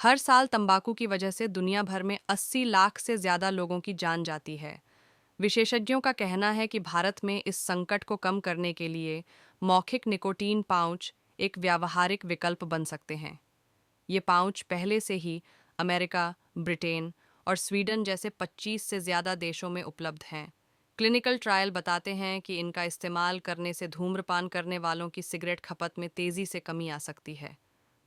हर साल तंबाकू की वजह से दुनिया भर में 80 लाख से ज्यादा लोगों की जान जाती है। विशेषज्ञों का कहना है कि भारत में इस संकट को कम करने के लिए मौखिक निकोटीन पाउच एक व्यावहारिक विकल्प बन सकते हैं। ये पाउच पहले से ही अमेरिका, ब्रिटेन और स्वीडन जैसे 25 से ज़्यादा देशों में उपलब्ध हैं। क्लिनिकल ट्रायल बताते हैं कि इनका इस्तेमाल करने से धूम्रपान करने वालों की सिगरेट खपत में तेज़ी से कमी आ सकती है।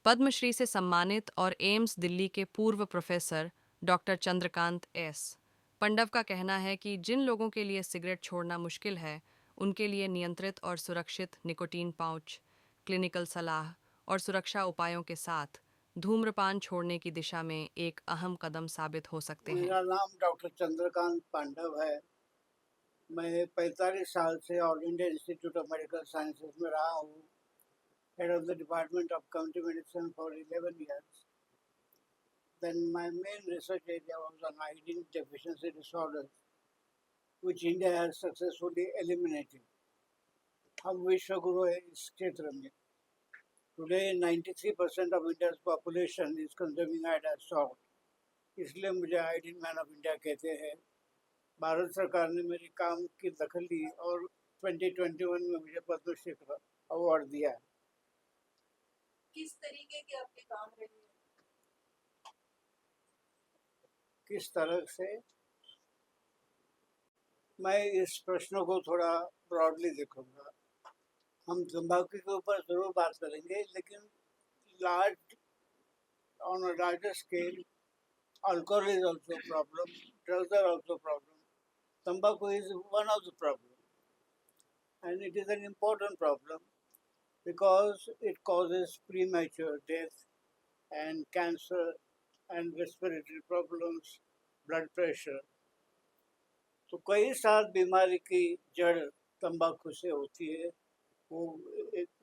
पद्मश्री से सम्मानित और एम्स दिल्ली के पूर्व professor doctor Chandrakant S. Pandav का कहना है कि जिन लोगों के लिए सिगरेट छोड़ना मुश्किल है, उनके लिए नियंत्रित और सुरक्षित निकोटीन पाउच, क्लिनिकल सलाह और सुरक्षा उपायों के साथ धूम्रपान छोड़ने की दिशा में एक अहम कदम साबित हो सकते हैं। मेरा नाम डॉक्टर चंद्रकांत पांडव है। मैं 45 साल से all India institute of medical sciences में रहा हूँ। Head of the department of community medicine for 11 years. Then my main research area was on iodine deficiency disorders, which India has successfully eliminated. हम विश्व गुरु है इस क्षेत्र में। Today 93% of India's population is consuming iodine salt. इसलिए मुझे iodine man of India कहते हैं। भारत सरकार ने मेरे काम की दखल ली और 2021 में मुझे पद्मश्री का अवार्ड दिया। किस तरीके के आपके काम रहे हैं? किस तरह से, मैं इस प्रश्न को थोड़ा ब्रॉडली देखूंगा। हम तंबाकू के ऊपर जरूर बात करेंगे, लेकिन large on a larger scale alcohol is also problem, drugs are also problem, तंबाकू is one of the problem and it is an important problem because it causes premature death and cancer and respiratory problems, blood pressure. तो कई साल बीमारी की जड़ तंबाकू से होती है। वो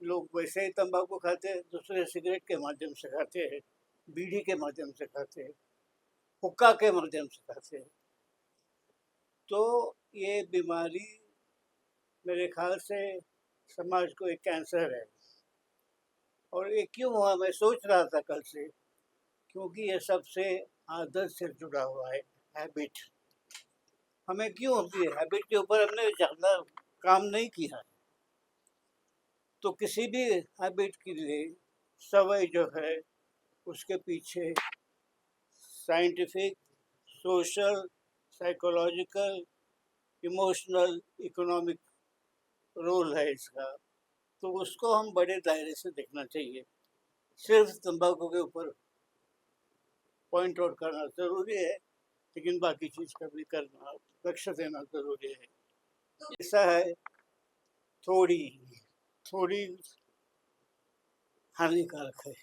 लोग वैसे ही तंबाकू खाते हैं, दूसरे सिगरेट के माध्यम से खाते हैं, बीड़ी के माध्यम से खाते हैं, हुक्का के माध्यम से खाते हैं। तो ये बीमारी मेरे ख्याल से समाज को एक कैंसर है। और ये क्यों हुआ, मैं सोच रहा था कल से, क्योंकि ये सबसे आदत से जुड़ा हुआ है, हैबिट। हमें क्यों होती है हैबिट के ऊपर हमने ज़्यादा काम नहीं किया। तो किसी भी हैबिट के लिए सवय जो है, उसके पीछे scientific, social, psychological, emotional, economic role है इसका। तो उसको हम बड़े दायरे से देखना चाहिए। सिर्फ तंबाकू के ऊपर पॉइंट आउट करना ज़रूरी है, लेकिन बाकी चीज़ का भी करना, लक्ष्य देना ज़रूरी है। ऐसा है, थोड़ी थोड़ी हानिकारक है।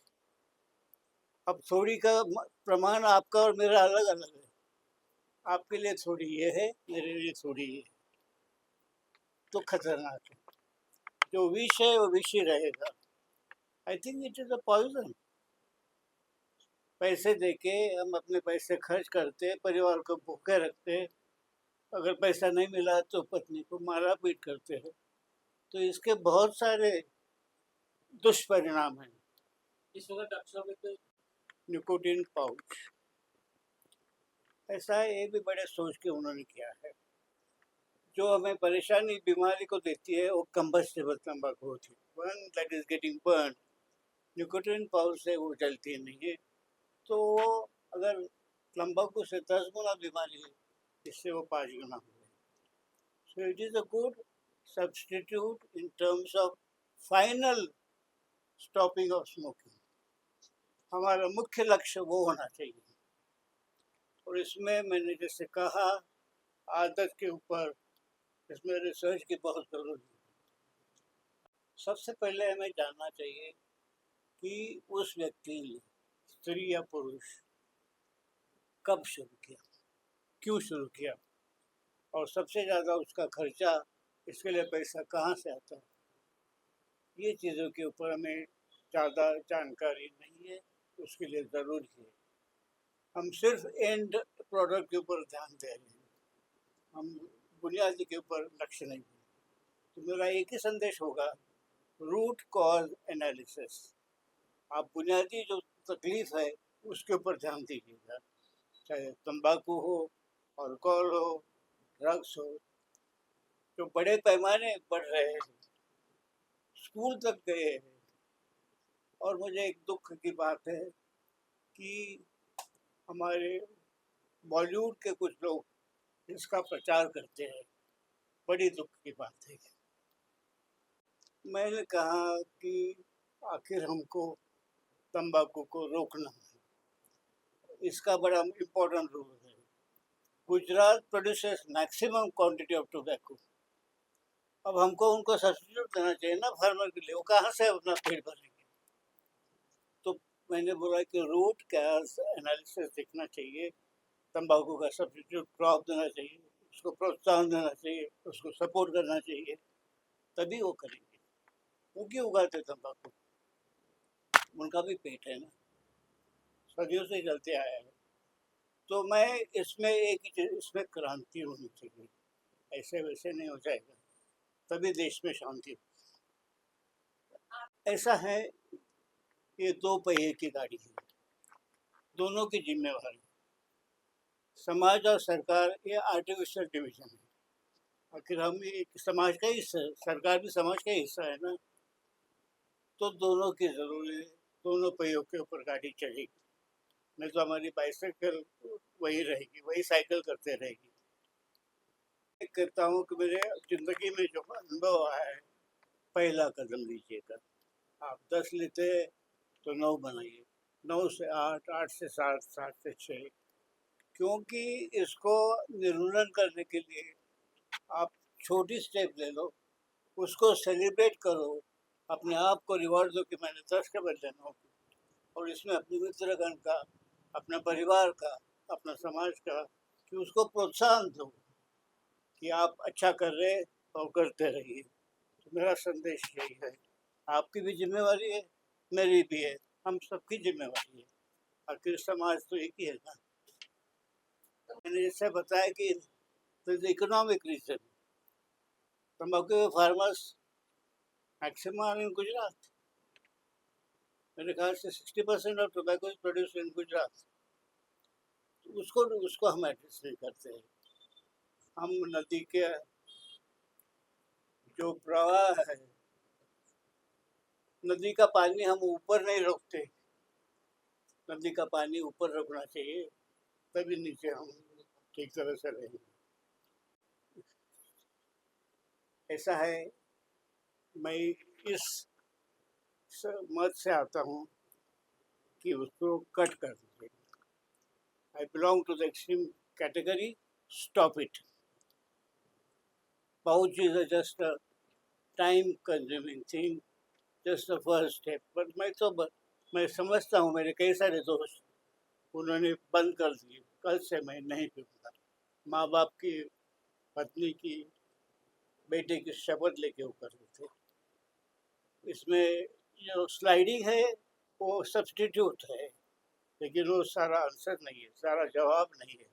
अब थोड़ी का प्रमाण आपका और मेरा अलग अलग है। आपके लिए थोड़ी ये है, मेरे लिए थोड़ी ये, तो खतरनाक है। जो विष है वो विष ही रहेगा। I think it is a poison. पैसे देके हम अपने पैसे खर्च करते, परिवार को भूखे रखते, अगर पैसा नहीं मिला तो पत्नी को मारा पीट करते हैं। तो इसके बहुत सारे दुष्परिणाम हैं। इस वक्त डॉक्टर निकोटीन पाउच ऐसा है, ये भी बड़े सोच के उन्होंने किया है। जो हमें परेशानी बीमारी को देती है वो कंबस्टेबल तंबाकू होती है, one that is getting burn. Nicotine pouch से वो जलती नहीं है। तो अगर तंबाकू से 10 गुना बीमारी है, इससे वो 5 गुना हो गई। So it is a good substitute in terms of final stopping of smoking. हमारा मुख्य लक्ष्य वो होना चाहिए। और इसमें मैंने जैसे कहा, आदत के ऊपर इसमें रिसर्च की बहुत ज़रूरत है। सबसे पहले हमें जानना चाहिए कि उस व्यक्ति ने, स्त्री या पुरुष, कब शुरू किया, क्यों शुरू किया, और सबसे ज़्यादा उसका खर्चा, इसके लिए पैसा कहाँ से आता है। ये चीज़ों के ऊपर हमें ज़्यादा जानकारी नहीं है, उसके लिए ज़रूरी है। हम सिर्फ एंड प्रोडक्ट के ऊपर ध्यान दे रहे हैं, हम बुनियादी के ऊपर लक्ष्य नहीं है। तो मेरा एक ही संदेश होगा, रूट कॉज एनालिसिस। आप बुनियादी जो तकलीफ है उसके ऊपर ध्यान दीजिएगा, चाहे तंबाकू हो, अल्कोहल हो, ड्रग्स हो, जो बड़े पैमाने बढ़ रहे हैं, स्कूल तक गए हैं। और मुझे एक दुख की बात है कि हमारे बॉलीवुड के कुछ लोग इसका प्रचार करते हैं, बड़ी दुख की बात है। मैंने कहा कि आखिर हमको तंबाकू को रोकना है, इसका बड़ा इम्पोर्टेंट रोल है। Gujarat produces maximum quantity of tobacco. अब हमको उनको सब्सिट्यूट देना चाहिए ना फार्मर के लिए, वो कहाँ से अपना पेट भरेंगे। तो मैंने बोला कि रूट कैज एनालिसिस देखना चाहिए, तंबाकू का सब्सिट्यूट क्रॉप देना चाहिए, उसको प्रोत्साहन देना चाहिए, उसको सपोर्ट करना चाहिए, तभी वो करेंगे। वो क्यों उगाते तंबाकू? उनका भी पेट है ना, सदियों से चलते आया है। तो मैं इसमें एक ही चीज़, इसमें क्रांति होनी चाहिए, ऐसे वैसे नहीं हो जाएगा, तभी देश में शांति हो। ऐसा है, ये दो पहिए की गाड़ी है, दोनों की जिम्मेवारी, समाज और सरकार ये आर्टिफिशियल डिवीजन है। आखिर हम एक समाज का ही, सरकार भी समाज का ही हिस्सा है ना। तो दोनों की जरूरी है, दोनों पहियों के ऊपर गाड़ी चलेगी, नहीं तो हमारी बाइसाइकिल वही रहेगी, वही साइकिल करते रहेगी। मैं कहता हूँ कि मेरे जिंदगी में जो अनुभव आया है, पहला कदम लीजिएगा। आप 10 लेते तो 9 बनाइए, 9 से 8, 8 से 7, 7 से 6, क्योंकि इसको निर्मूलन करने के लिए आप छोटी स्टेप ले लो, उसको सेलिब्रेट करो, अपने आप को रिवॉर्ड दो कि मैंने 10 के बदले 9 की, और इसमें अपने मित्रगण का, अपने परिवार का, अपना समाज का, कि उसको प्रोत्साहन दो कि आप अच्छा कर रहे और करते रहिए। तो मेरा संदेश यही है, आपकी भी जिम्मेवारी है, मेरी भी है, हम सबकी जिम्मेवारी है, आखिर समाज तो एक ही है ना। मैंने जैसे बताया कि इकोनॉमिक रीजन, तंबाकू farmers maximum are in Gujarat, मेरे ख्याल से 60% of tobacco is produce in Gujarat. उसको हम एड्रेस नहीं करते हैं। हम नदी के जो प्रवाह है, नदी का पानी हम ऊपर नहीं रोकते, नदी का पानी ऊपर रोकना चाहिए, तभी नीचे हम ठीक तरह से रहेंगे। ऐसा है, मैं इस मत से आता हूँ कि उसको कट कर दीजिए। I belong to the extreme category, stop it. Pouch is just a time consuming thing, just the first step. But मैं समझता हूँ, मेरे कई सारे दोस्त उन्होंने बंद कर दिए, कल से मैं नहीं पीऊँगा। माँ बाप की, पत्नी की, बेटे की शपथ लेके वो कर रहे थे। इसमें जो स्लाइडिंग है वो सब्स्टिट्यूट है, लेकिन वो सारा आंसर नहीं है, सारा जवाब नहीं है।